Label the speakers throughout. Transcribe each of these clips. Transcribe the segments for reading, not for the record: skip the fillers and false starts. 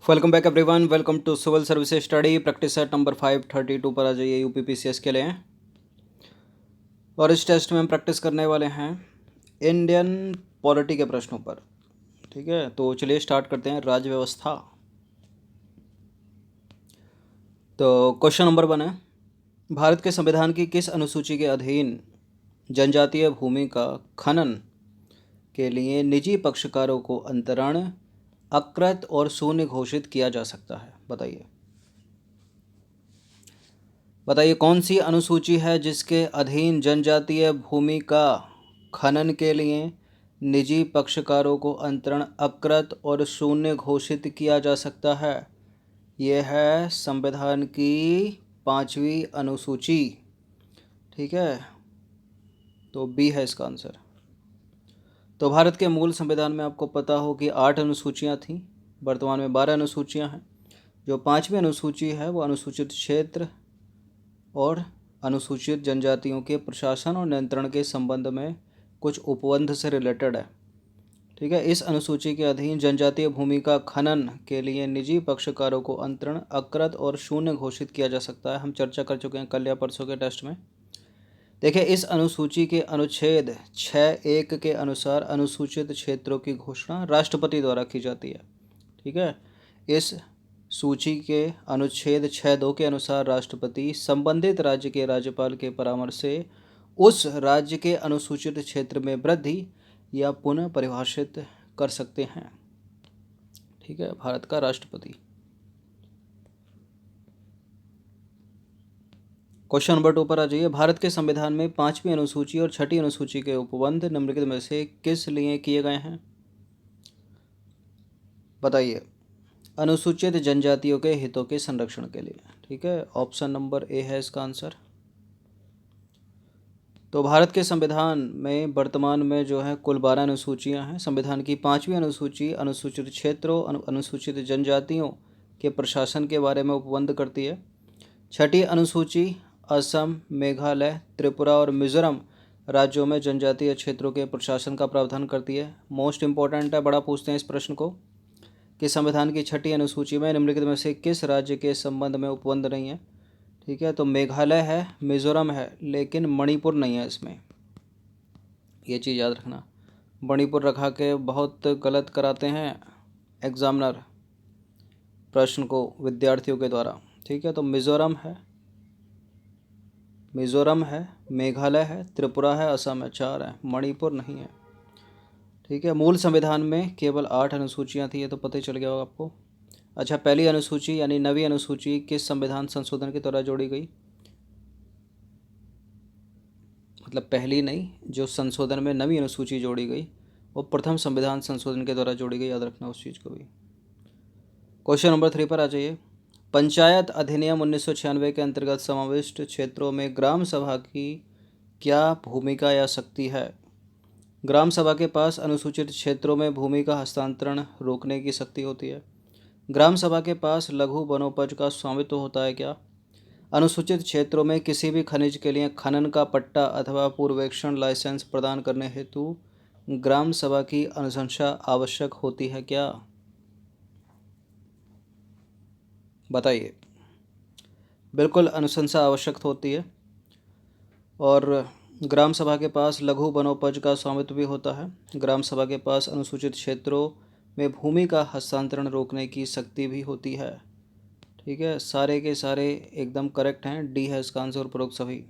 Speaker 1: Welcome back everyone. Welcome to civil services study practice set number 532 पर आ जाइए UPPCS के लिए। और इस टेस्ट में हम प्रैक्टिस करने वाले हैं इंडियन पॉलिटी के प्रश्नों पर। ठीक है, तो चलिए स्टार्ट करते हैं। राज्य व्यवस्था। तो क्वेश्चन नंबर 1 है, भारत के संविधान की किस अनुसूची के अधीन जनजातीय भूमि का खनन के लिए निजी पक्षकारों को अंतरण, अकृत और शून्य घोषित किया जा सकता है? बताइए कौन सी अनुसूची है जिसके अधीन जनजातीय भूमि का खनन के लिए निजी पक्षकारों को अंतरण, अकृत और शून्य घोषित किया जा सकता है? यह है संविधान की 5वीं अनुसूची। ठीक है, तो बी है इसका आंसर। तो भारत के मूल संविधान में आपको पता हो कि 8 अनुसूचियां थीं, वर्तमान में 12 अनुसूचियां हैं। जो 5वीं अनुसूची है वो अनुसूचित क्षेत्र और अनुसूचित जनजातियों के प्रशासन और नियंत्रण के संबंध में कुछ उपबंध से रिलेटेड है। ठीक है, इस अनुसूची के अधीन जनजातीय भूमि का खनन के लिए निजी पक्षकारों को अंतरण, अकृत और शून्य घोषित किया जा सकता है। हम चर्चा कर चुके हैं कल या परसों के टेस्ट में। देखिए, इस अनुसूची के अनुच्छेद 6(1) के अनुसार अनुसूचित क्षेत्रों की घोषणा राष्ट्रपति द्वारा की जाती है। ठीक है, इस सूची के अनुच्छेद 6(2) के अनुसार राष्ट्रपति संबंधित राज्य के राज्यपाल के परामर्श से उस राज्य के अनुसूचित क्षेत्र में वृद्धि या पुनः परिभाषित कर सकते हैं। ठीक है, भारत का राष्ट्रपति। क्वेश्चन नंबर 2 पर आ जाइए। भारत के संविधान में 5वीं अनुसूची और 6ठी अनुसूची के उपबंध निम्नलिखित में से किस लिए किए गए हैं? बताइए। अनुसूचित जनजातियों के हितों के संरक्षण के लिए। ठीक है, ऑप्शन नंबर ए है इसका आंसर। तो भारत के संविधान में वर्तमान में जो है कुल 12 अनुसूचियां हैं। संविधान की 5वीं अनुसूची अनुसूचित क्षेत्रों, अनुसूचित जनजातियों के प्रशासन के बारे में उपबंध करती है। 6ठी अनुसूची असम, मेघालय, त्रिपुरा और मिजोरम राज्यों में जनजातीय क्षेत्रों के प्रशासन का प्रावधान करती है। मोस्ट इंपॉर्टेंट है, बड़ा पूछते हैं इस प्रश्न को कि संविधान की 6ठी अनुसूची में निम्नलिखित में से किस राज्य के संबंध में उपबंध नहीं है? ठीक है, तो मेघालय है, मिजोरम है, लेकिन मणिपुर नहीं है इसमें। ये चीज़ याद रखना, मणिपुर रखा के बहुत गलत कराते हैं एग्जामिनर प्रश्न को विद्यार्थियों के द्वारा। ठीक है, तो मिजोरम है, मेघालय है, त्रिपुरा है, असम है, 4 है, मणिपुर नहीं है। ठीक है, मूल संविधान में केवल 8 अनुसूचियां थी, ये तो पता ही चल गया होगा आपको। अच्छा, पहली अनुसूची यानी 9वीं अनुसूची किस संविधान संशोधन के द्वारा जोड़ी गई? मतलब पहली नहीं, जो संशोधन में 9वीं अनुसूची जोड़ी गई वो प्रथम संविधान संशोधन के द्वारा जोड़ी गई, याद रखना उस चीज़ को भी। क्वेश्चन नंबर 3 पर आ जाइए। पंचायत अधिनियम 1996 के अंतर्गत समाविष्ट क्षेत्रों में ग्राम सभा की क्या भूमिका या शक्ति है? ग्राम सभा के पास अनुसूचित क्षेत्रों में भूमि का हस्तांतरण रोकने की शक्ति होती है। ग्राम सभा के पास लघु वनोपज का स्वामित्व होता है क्या? अनुसूचित क्षेत्रों में किसी भी खनिज के लिए खनन का पट्टा अथवा पूर्वेक्षण लाइसेंस प्रदान करने हेतु ग्राम सभा की अनुशंसा आवश्यक होती है क्या? बताइए। बिल्कुल अनुशंसा आवश्यक होती है। और ग्राम सभा के पास लघु वनोपज का स्वामित्व भी होता है। ग्राम सभा के पास अनुसूचित क्षेत्रों में भूमि का हस्तांतरण रोकने की शक्ति भी होती है। ठीक है, सारे के सारे एकदम करेक्ट हैं, डी है इसका आंसर, उपरोक्त सभी।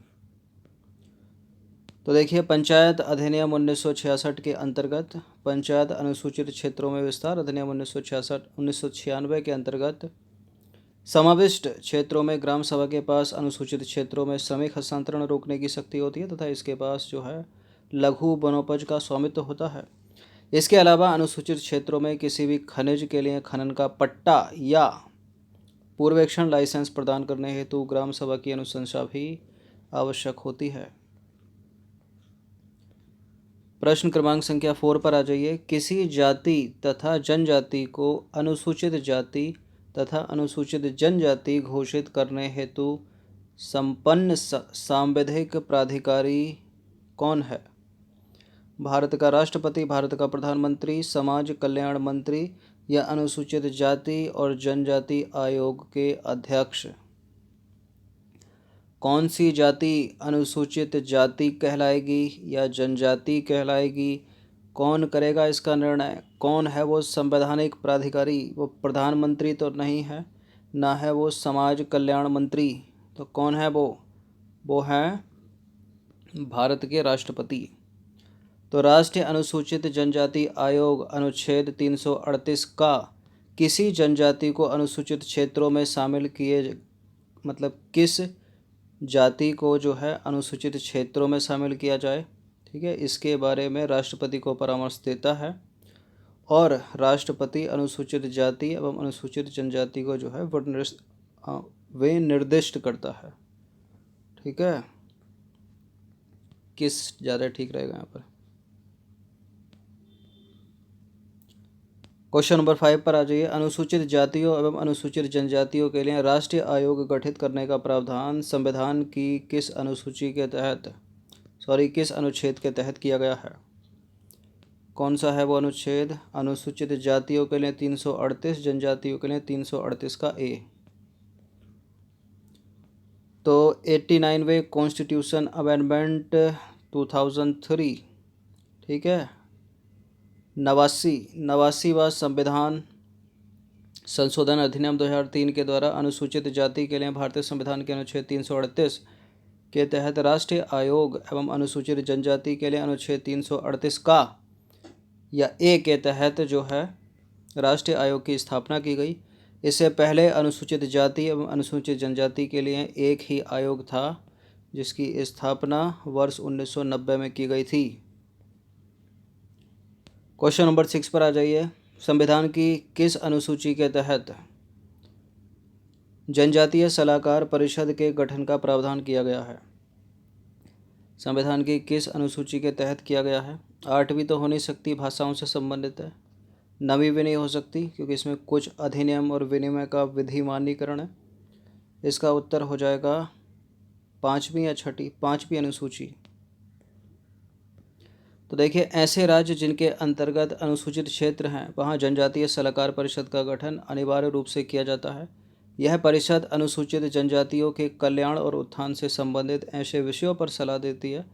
Speaker 1: तो देखिए, पंचायत अधिनियम 1966 के अंतर्गत पंचायत अनुसूचित क्षेत्रों में विस्तार अधिनियम 1996 के अंतर्गत समाविष्ट क्षेत्रों में ग्राम सभा के पास अनुसूचित क्षेत्रों में श्रमिक हस्तांतरण रोकने की शक्ति होती है तथा इसके पास जो है लघु वनोपज का स्वामित्व होता है। इसके अलावा अनुसूचित क्षेत्रों में किसी भी खनिज के लिए खनन का पट्टा या पूर्वेक्षण लाइसेंस प्रदान करने हेतु ग्राम सभा की अनुशंसा भी आवश्यक होती है। प्रश्न क्रमांक संख्या 4 पर आ जाइए। किसी जाति तथा जनजाति को अनुसूचित जाति तथा अनुसूचित जनजाति घोषित करने हेतु संपन्न सांविधिक प्राधिकारी कौन है? भारत का राष्ट्रपति, भारत का प्रधानमंत्री, समाज कल्याण मंत्री, या अनुसूचित जाति और जनजाति आयोग के अध्यक्ष? कौन सी जाति अनुसूचित जाति कहलाएगी या जनजाति कहलाएगी? कौन करेगा इसका निर्णय? कौन है वो संवैधानिक प्राधिकारी? वो प्रधानमंत्री तो नहीं है, ना है वो समाज कल्याण मंत्री। तो कौन है वो? वो है भारत के राष्ट्रपति। तो राष्ट्रीय अनुसूचित जनजाति आयोग अनुच्छेद 338 का किसी जनजाति को अनुसूचित क्षेत्रों में शामिल किए, मतलब किस जाति को जो है अनुसूचित क्षेत्रों में शामिल किया जाए, ठीक है, इसके बारे में राष्ट्रपति को परामर्श देता है। और राष्ट्रपति अनुसूचित जाति एवं अनुसूचित जनजाति को जो है वे निर्दिष्ट करता है। ठीक है, किस ज़्यादा ठीक रहेगा यहाँ पर। क्वेश्चन नंबर 5 पर आ जाइए। अनुसूचित जातियों एवं अनुसूचित जनजातियों के लिए राष्ट्रीय आयोग गठित करने का प्रावधान संविधान की किस अनुसूची के तहत, किस अनुच्छेद के तहत किया गया है? कौन सा है वो अनुच्छेद? अनुसूचित जातियों के लिए 338, जनजातियों के लिए 338 का ए। तो 89वें कॉन्स्टिट्यूशन अमेंडमेंट 2003, ठीक है, 89वां संविधान संशोधन अधिनियम 2003 के द्वारा अनुसूचित जाति के लिए भारतीय संविधान के अनुच्छेद 338 के तहत राष्ट्रीय आयोग एवं अनुसूचित जनजाति के लिए अनुच्छेद 338 का या ए के तहत जो है राष्ट्रीय आयोग की स्थापना की गई। इससे पहले अनुसूचित जाति एवं अनुसूचित जनजाति के लिए एक ही आयोग था जिसकी स्थापना वर्ष 1990 में की गई थी। क्वेश्चन नंबर 6 पर आ जाइए। संविधान की किस अनुसूची के तहत जनजातीय सलाहकार परिषद के गठन का प्रावधान किया गया है? संविधान की किस अनुसूची के तहत किया गया है? 8वीं तो हो नहीं सकती, भाषाओं से संबंधित है। 9वीं भी नहीं हो सकती क्योंकि इसमें कुछ अधिनियम और विनिमय का विधि मान्यीकरण है। इसका उत्तर हो जाएगा 5वीं या 6वीं, 5वीं अनुसूची। तो देखिए, ऐसे राज्य जिनके अंतर्गत अनुसूचित क्षेत्र हैं वहाँ जनजातीय सलाहकार परिषद का गठन अनिवार्य रूप से किया जाता है। यह परिषद अनुसूचित जनजातियों के कल्याण और उत्थान से संबंधित ऐसे विषयों पर सलाह देती है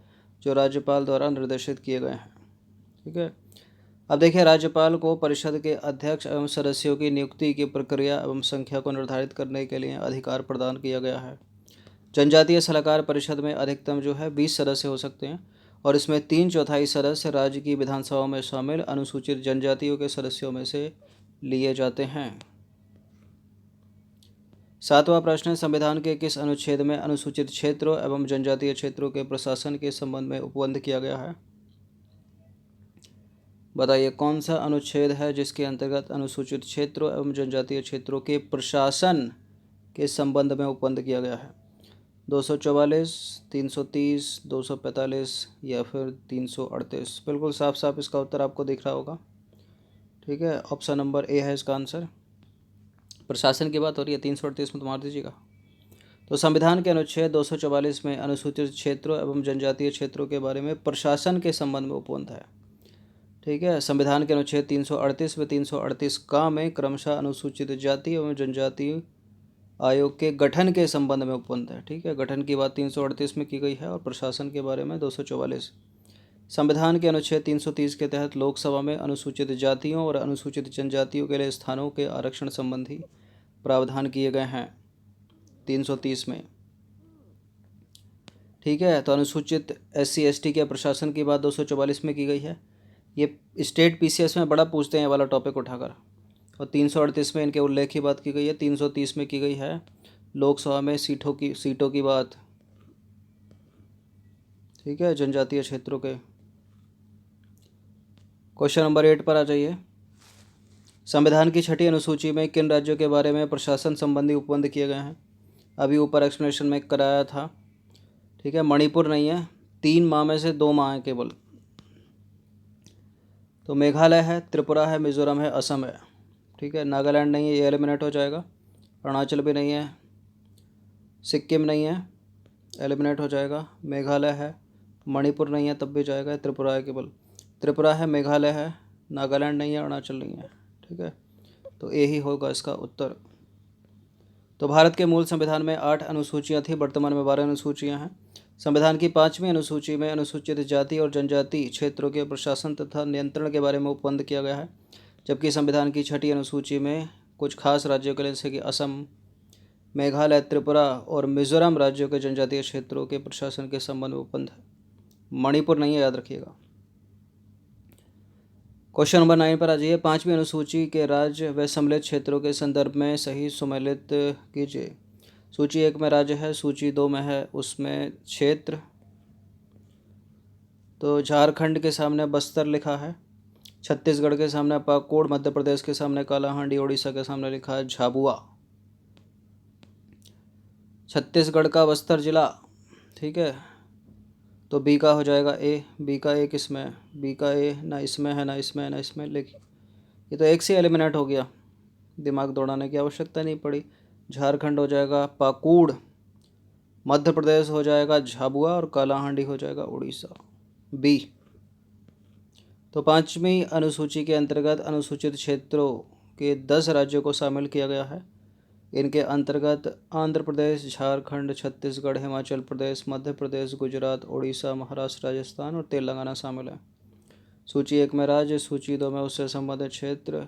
Speaker 1: जो राज्यपाल द्वारा निर्देशित किए गए हैं। ठीक है, अब देखिए, राज्यपाल को परिषद के अध्यक्ष एवं सदस्यों की नियुक्ति की प्रक्रिया एवं संख्या को निर्धारित करने के लिए अधिकार प्रदान किया गया है। जनजातीय सलाहकार परिषद में अधिकतम जो है 20 सदस्य हो सकते हैं और इसमें 3/4 सदस्य राज्य की विधानसभाओं में शामिल अनुसूचित जनजातियों के सदस्यों में से लिए जाते हैं। 7वां प्रश्न है, संविधान के किस अनुच्छेद में अनुसूचित क्षेत्रों एवं जनजातीय क्षेत्रों के प्रशासन के संबंध में उपबंध किया गया है? बताइए, कौन सा अनुच्छेद है जिसके अंतर्गत अनुसूचित क्षेत्रों एवं जनजातीय क्षेत्रों के प्रशासन के संबंध में उपबंध किया गया है? 244, 330, 245 या फिर 338? बिल्कुल साफ साफ इसका उत्तर आपको दिख रहा होगा। ठीक है, ऑप्शन नंबर ए है इसका आंसर। प्रशासन की बात हो रही है, 338 में तो मार दीजिएगा। तो संविधान के अनुच्छेद 244 में अनुसूचित क्षेत्रों एवं जनजातीय क्षेत्रों के बारे में प्रशासन के संबंध में उपबंध है। ठीक है, संविधान के अनुच्छेद 338 व 338 का में क्रमशः अनुसूचित जाति एवं जनजाति आयोग के गठन के संबंध में उपबंध है। ठीक है, गठन की बात 338 में की गई है और प्रशासन के बारे में 244। संविधान के अनुच्छेद 330 के तहत लोकसभा में अनुसूचित जातियों और अनुसूचित जनजातियों के लिए स्थानों के आरक्षण संबंधी प्रावधान किए गए हैं 330 में। ठीक है, तो अनुसूचित SC ST के प्रशासन की बात 244 में की गई है। ये स्टेट PCS में बड़ा पूछते हैं वाला टॉपिक उठाकर। और 338 में इनके उल्लेख की बात की गई है। 330 में की गई है लोकसभा में सीटों की बात। ठीक है, जनजातीय क्षेत्रों के। क्वेश्चन नंबर 8 पर आ जाइए। संविधान की 6ठी अनुसूची में किन राज्यों के बारे में प्रशासन संबंधी उपबंध किए गए हैं? अभी ऊपर एक्सप्लेनेशन में कराया था। ठीक है, मणिपुर नहीं है, 3 माह में से 2 माह है केवल। तो मेघालय है, त्रिपुरा है, मिजोरम है, असम है। ठीक है, नागालैंड नहीं है, ये एलिमिनेट हो जाएगा। अरुणाचल भी नहीं है, सिक्किम नहीं है, एलिमिनेट हो जाएगा। मेघालय है, मणिपुर नहीं है, तब भी जाएगा। त्रिपुरा है केवल, त्रिपुरा है, मेघालय है, नागालैंड नहीं है, अरुणाचल नहीं है। ठीक है, तो ए ही होगा इसका उत्तर। तो भारत के मूल संविधान में 8 अनुसूचियां थी, वर्तमान में 12 अनुसूचियां हैं। संविधान की 5वीं अनुसूची में अनुसूचित जाति और जनजाति क्षेत्रों के प्रशासन तथा नियंत्रण के बारे में उपबंध किया गया है, जबकि संविधान की 6ठी अनुसूची में कुछ खास राज्यों के लिए जैसे कि असम, मेघालय, त्रिपुरा और मिजोरम राज्यों के जनजातीय क्षेत्रों के प्रशासन के संबंध में उपबंध है। मणिपुर नहीं है, याद रखिएगा। क्वेश्चन नंबर 9 पर आ जाइए। 5वीं अनुसूची के राज्य व सम्मिलित क्षेत्रों के संदर्भ में सही सुमेलित कीजिए। सूची 1 में राज्य है, सूची 2 में है उसमें क्षेत्र। तो झारखंड के सामने बस्तर लिखा है, छत्तीसगढ़ के सामने पाकुड़, मध्य प्रदेश के सामने कालाहांडी, उड़ीसा के सामने लिखा है झाबुआ। छत्तीसगढ़ का बस्तर जिला, ठीक है, तो बी का हो जाएगा ए। बी का ए किस में? बी का ए ना इसमें है, ना इसमें है, ना इसमें। लेकिन ये तो एक से एलिमिनेट हो गया, दिमाग दौड़ाने की आवश्यकता नहीं पड़ी। झारखंड हो जाएगा पाकुड़, मध्य प्रदेश हो जाएगा झाबुआ और कालाहांडी हो जाएगा उड़ीसा, बी। तो 5वीं अनुसूची के अंतर्गत अनुसूचित क्षेत्रों के 10 राज्यों को शामिल किया गया है। इनके अंतर्गत आंध्र प्रदेश, झारखंड, छत्तीसगढ़, हिमाचल प्रदेश, मध्य प्रदेश, गुजरात, उड़ीसा, महाराष्ट्र, राजस्थान और तेलंगाना शामिल है। सूची 1 में राज्य, सूची 2 में उससे संबंधित क्षेत्र।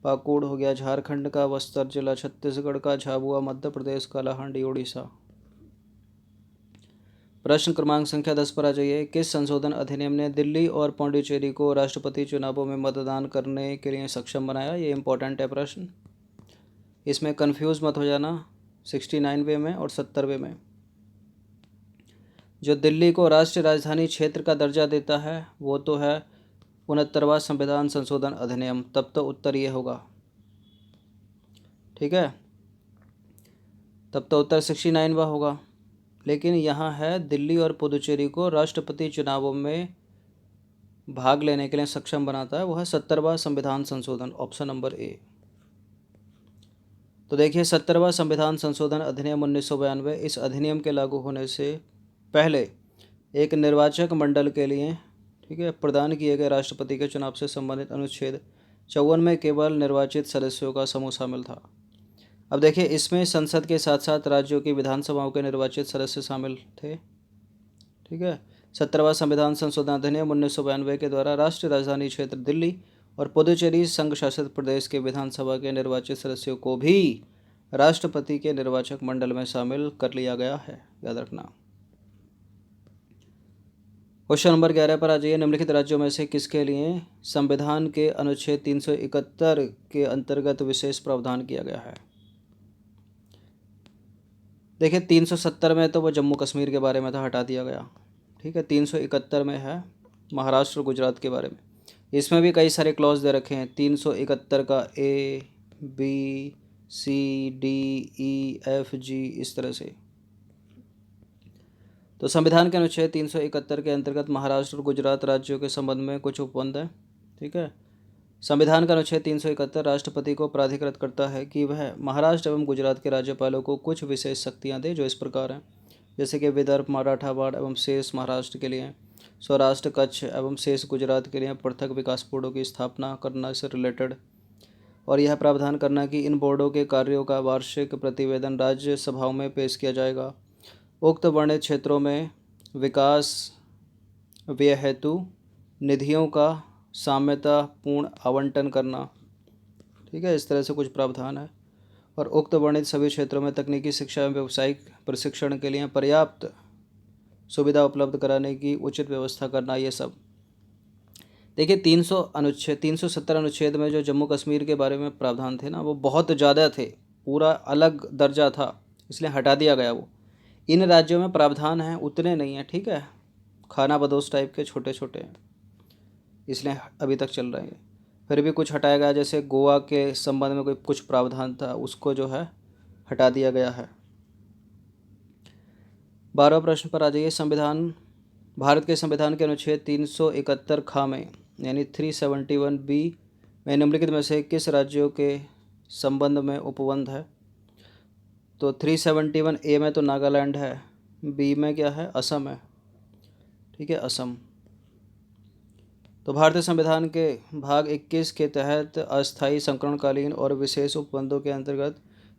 Speaker 1: पाकुड़ हो गया झारखंड का, बस्तर जिला छत्तीसगढ़ का, झाबुआ मध्य प्रदेश, कालाहांडी उड़ीसा। प्रश्न क्रमांक संख्या 10 पर आ जाइए। किस संशोधन अधिनियम ने दिल्ली और पौंडीचेरी को राष्ट्रपति चुनावों में मतदान करने के लिए सक्षम बनाया? ये इंपॉर्टेंट है प्रश्न, इसमें कंफ्यूज मत हो जाना 69वें में और 70वें में। जो दिल्ली को राष्ट्रीय राजधानी क्षेत्र का दर्जा देता है वो तो है 69वां संविधान संशोधन अधिनियम, तब तो उत्तर ये होगा, ठीक है, तब तो उत्तर 69वां होगा। लेकिन यहाँ है दिल्ली और पुदुचेरी को राष्ट्रपति चुनावों में भाग लेने के लिए सक्षम बनाता है, वह है 70वां संविधान संशोधन, ऑप्शन नंबर ए। तो देखिए 70वां संविधान संशोधन अधिनियम 1992, इस अधिनियम के लागू होने से पहले एक निर्वाचक मंडल के लिए, ठीक है, प्रदान किए गए राष्ट्रपति के चुनाव से संबंधित अनुच्छेद 54 में केवल निर्वाचित सदस्यों का समूह शामिल था। अब देखिए इसमें संसद के साथ साथ राज्यों की विधानसभाओं के निर्वाचित सदस्य शामिल थे, ठीक है। 70वां संविधान संशोधन अधिनियम 1992 के द्वारा राष्ट्रीय राजधानी क्षेत्र दिल्ली और पुदुचेरी संघ शासित प्रदेश के विधानसभा के निर्वाचित सदस्यों को भी राष्ट्रपति के निर्वाचक मंडल में शामिल कर लिया गया है, याद रखना। क्वेश्चन नंबर 11 पर आ जाइए। निम्नलिखित राज्यों में से किसके लिए संविधान के अनुच्छेद 371 के अंतर्गत विशेष प्रावधान किया गया है? देखिए 370 में तो वो जम्मू कश्मीर के बारे में था, हटा दिया गया, ठीक है। 371 में है महाराष्ट्र गुजरात के बारे में। इसमें भी कई सारे क्लॉज दे रखे हैं, 371 का ए, बी, सी, डी, ई, एफ, जी, इस तरह से। तो संविधान के अनुच्छेद 371 के अंतर्गत महाराष्ट्र और गुजरात राज्यों के संबंध में कुछ उपबंध है, ठीक है। संविधान का अनुच्छेद 371 राष्ट्रपति को प्राधिकृत करता है कि वह महाराष्ट्र एवं गुजरात के राज्यपालों को कुछ विशेष शक्तियां दे, जो इस प्रकार हैं, जैसे कि विदर्भ, मराठावाड़ एवं शेष महाराष्ट्र के लिए, सौराष्ट्र, कच्छ एवं शेष गुजरात के लिए पृथक विकास बोर्डों की स्थापना करना से रिलेटेड, और यह प्रावधान करना कि इन बोर्डों के कार्यों का वार्षिक प्रतिवेदन राज्य सभाओं में पेश किया जाएगा। उक्त वर्णित क्षेत्रों में विकास व्यय हेतु निधियों का साम्यतापूर्ण आवंटन करना, ठीक है, इस तरह से कुछ प्रावधान है। और उक्त वर्णित सभी क्षेत्रों में तकनीकी शिक्षा एवं व्यावसायिक प्रशिक्षण के लिए पर्याप्त सुविधा उपलब्ध कराने की उचित व्यवस्था करना, ये सब। देखिए 370 अनुच्छेद में जो जम्मू कश्मीर के बारे में प्रावधान थे ना, वो बहुत ज़्यादा थे, पूरा अलग दर्जा था, इसलिए हटा दिया गया वो। इन राज्यों में प्रावधान हैं उतने नहीं हैं, ठीक है, खाना बदोश टाइप के छोटे छोटे हैं, इसलिए अभी तक चल रहे हैं। फिर भी कुछ हटाया गया, जैसे गोवा के संबंध में कोई कुछ प्रावधान था, उसको जो है हटा दिया गया है। 12वें प्रश्न पर आ जाइए। भारत के संविधान के अनुच्छेद 371 खा में यानी 371B में निम्नलिखित में से किस राज्यों के संबंध में उपबंध है? तो 371A में तो नागालैंड है, बी में क्या है? असम है, ठीक है, असम। तो भारतीय संविधान के भाग 21 के तहत अस्थायी संकरणकालीन और विशेष उपबंधों के अंतर्गत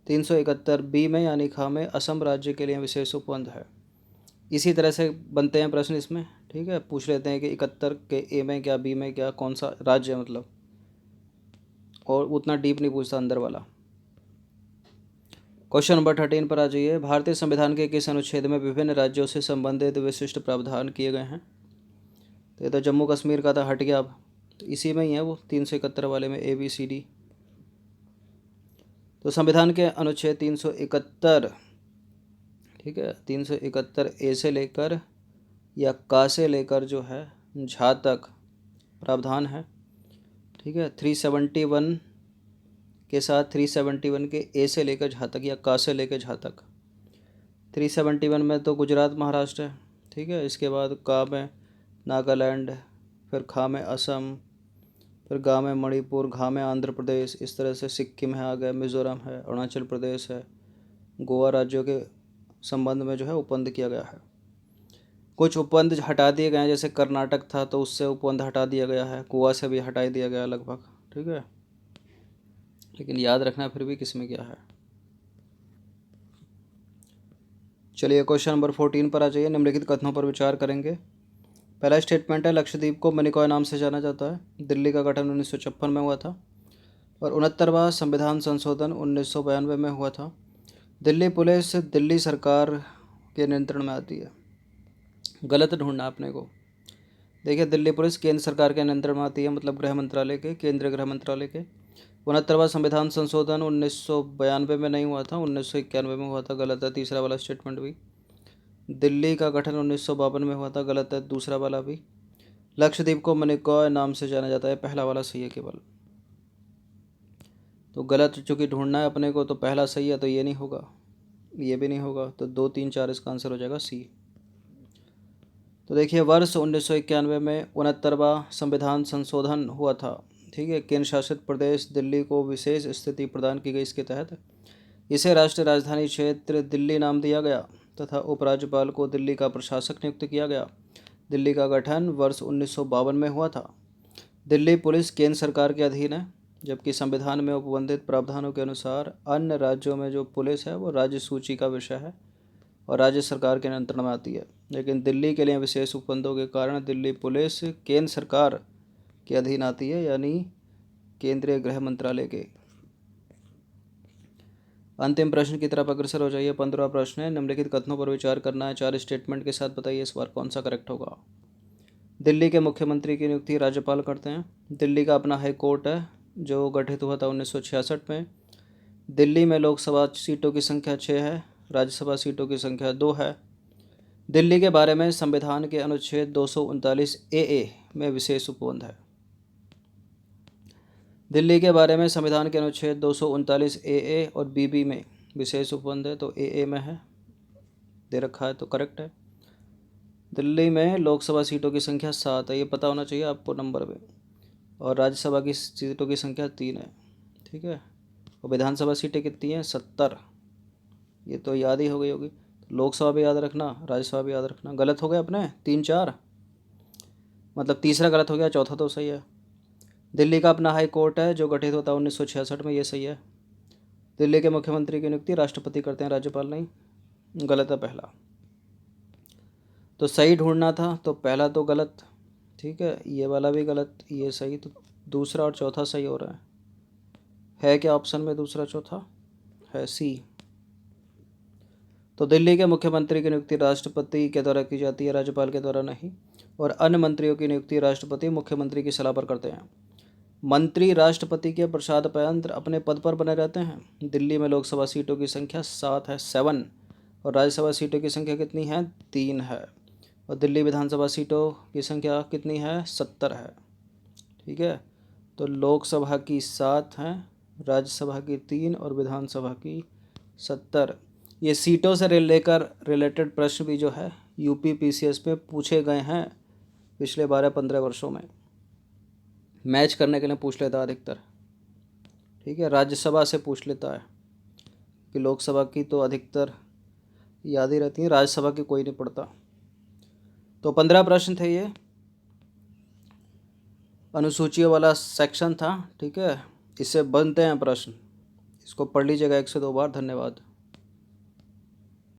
Speaker 1: 371 बी में यानी खा में असम राज्य के लिए विशेष उपबंध है। इसी तरह से बनते हैं प्रश्न इसमें, ठीक है। पूछ लेते हैं कि 71 के ए में क्या, बी में क्या, कौन सा राज्य है मतलब, और उतना डीप नहीं पूछता अंदर वाला। क्वेश्चन नंबर 13 पर आ जाइए। भारतीय संविधान के किस अनुच्छेद में विभिन्न राज्यों से संबंधित विशिष्ट प्रावधान किए गए हैं? तो ये तो जम्मू कश्मीर का था, हट गया अब, तो इसी में ही है वो 371 वाले में ABCD। तो संविधान के अनुच्छेद 371, ठीक है, 371A से लेकर या का से लेकर जो है झा तक प्रावधान है, ठीक है। 371 के साथ 371 के ए से लेकर झा तक या का से लेकर झा तक। 371 में तो गुजरात महाराष्ट्र है, ठीक है। इसके बाद का में नागालैंड, फिर खा में असम, फिर गा में मणिपुर, घा में आंध्र प्रदेश, इस तरह से सिक्किम है, आ गया मिज़ोरम है, अरुणाचल प्रदेश है, गोवा राज्यों के संबंध में जो है उपबंध किया गया है। कुछ उपबंध हटा दिए गए हैं, जैसे कर्नाटक था तो उससे उपबंध हटा दिया गया है, गोवा से भी हटा दिया गया लगभग, ठीक है। लेकिन याद रखना फिर भी किस में क्या है। चलिए क्वेश्चन नंबर 14 पर आ जाइए। निम्नलिखित कथनों पर विचार करेंगे। पहला स्टेटमेंट है, लक्षद्वीप को मिनिकॉय नाम से जाना जाता है। दिल्ली का गठन 1956 में हुआ था और 69वां संविधान संशोधन 1992 में हुआ था। दिल्ली पुलिस दिल्ली सरकार के नियंत्रण में आती है। गलत ढूंढना अपने को। देखिए, दिल्ली पुलिस केंद्र सरकार के नियंत्रण में आती है, मतलब गृह मंत्रालय के, केंद्रीय गृह मंत्रालय के। 69वां संविधान संशोधन 1992 में नहीं हुआ था, 1991 में हुआ था। गलत है तीसरा वाला स्टेटमेंट भी। दिल्ली का गठन 1952 में हुआ था। गलत है दूसरा वाला भी। लक्षद्वीप को मिनिकॉय नाम से जाना जाता है, पहला वाला सही है केवल। तो गलत चूँकि ढूंढना है अपने को, तो पहला सही है तो ये नहीं होगा, ये भी नहीं होगा, तो 2, 3, 4 इसका आंसर हो जाएगा सी। तो देखिए, वर्ष 1991 में 69वां संविधान संशोधन हुआ था, ठीक है। केंद्र शासित प्रदेश दिल्ली को विशेष स्थिति प्रदान की गई। इसके तहत इसे राष्ट्रीय राजधानी क्षेत्र दिल्ली नाम दिया गया तथा उपराज्यपाल को दिल्ली का प्रशासक नियुक्त किया गया। दिल्ली का गठन वर्ष 1952 में हुआ था। दिल्ली पुलिस केंद्र सरकार के अधीन है, जबकि संविधान में उपबंधित प्रावधानों के अनुसार अन्य राज्यों में जो पुलिस है वो राज्य सूची का विषय है और राज्य सरकार के नियंत्रण में आती है। लेकिन दिल्ली के लिए विशेष उपबंधों के कारण दिल्ली पुलिस केंद्र सरकार के अधीन आती है, यानी केंद्रीय गृह मंत्रालय के। अंतिम प्रश्न की तरफ अग्रसर हो जाइए। 15वां प्रश्न है, निम्नलिखित कथनों पर विचार करना है। 4 स्टेटमेंट के साथ बताइए इस बार कौन सा करेक्ट होगा। दिल्ली के मुख्यमंत्री की नियुक्ति राज्यपाल करते हैं। दिल्ली का अपना हाई कोर्ट है जो गठित हुआ था 1966 में। दिल्ली में लोकसभा सीटों की संख्या 6 है, राज्यसभा सीटों की संख्या 2 है। दिल्ली के बारे में संविधान के अनुच्छेद 239 AA में विशेष उपबंध है। दिल्ली के बारे में संविधान के अनुच्छेद 239 AA और BB में विशेष उपबंध है, तो AA में है, दे रखा है तो करेक्ट है। दिल्ली में लोकसभा सीटों की संख्या 7 है, ये पता होना चाहिए आपको नंबर में, और राज्यसभा की सीटों की संख्या 3 है, ठीक है। और विधानसभा सीटें कितनी हैं? 70। ये तो याद ही हो गई होगी। लोकसभा भी याद रखना, राज्यसभा भी याद रखना। गलत हो गए अपने 3, 4, मतलब तीसरा गलत हो गया, चौथा तो सही है। दिल्ली का अपना हाई कोर्ट है जो गठित होता है 1966 में, ये सही है। दिल्ली के मुख्यमंत्री की नियुक्ति राष्ट्रपति करते हैं, राज्यपाल नहीं। गलत है पहला। तो सही ढूंढना था, तो पहला तो गलत, ठीक है, ये वाला भी गलत, ये सही, तो दूसरा और चौथा सही हो रहा है क्या ऑप्शन में दूसरा चौथा? है सी। तो दिल्ली के मुख्यमंत्री की नियुक्ति राष्ट्रपति के द्वारा की जाती है, राज्यपाल के द्वारा नहीं। और अन्य मंत्रियों की नियुक्ति राष्ट्रपति मुख्यमंत्री की सलाह पर करते हैं। मंत्री राष्ट्रपति के प्रसाद अपने पद पर बने रहते हैं। दिल्ली में लोकसभा सीटों की संख्या 7 है, 7, और राज्यसभा सीटों की संख्या कितनी है? 3 है। और दिल्ली विधानसभा सीटों की संख्या कितनी है? 70 है, ठीक है। तो लोकसभा की 7 हैं, राज्यसभा की 3 और विधानसभा की 70। ये सीटों से लेकर रिलेटेड प्रश्न भी जो है यूपी PCS में पूछे गए हैं पिछले 12-15 वर्षों में। मैच करने के लिए पूछ लेता है अधिकतर, ठीक है। राज्यसभा से पूछ लेता है कि लोकसभा की तो अधिकतर याद ही रहती है, राज्यसभा की कोई नहीं पढ़ता। तो 15 प्रश्न थे ये। अनुसूची वाला सेक्शन था। ठीक है, इससे बनते हैं प्रश्न, इसको पढ़ लीजिएगा 1 से 2 बार। धन्यवाद।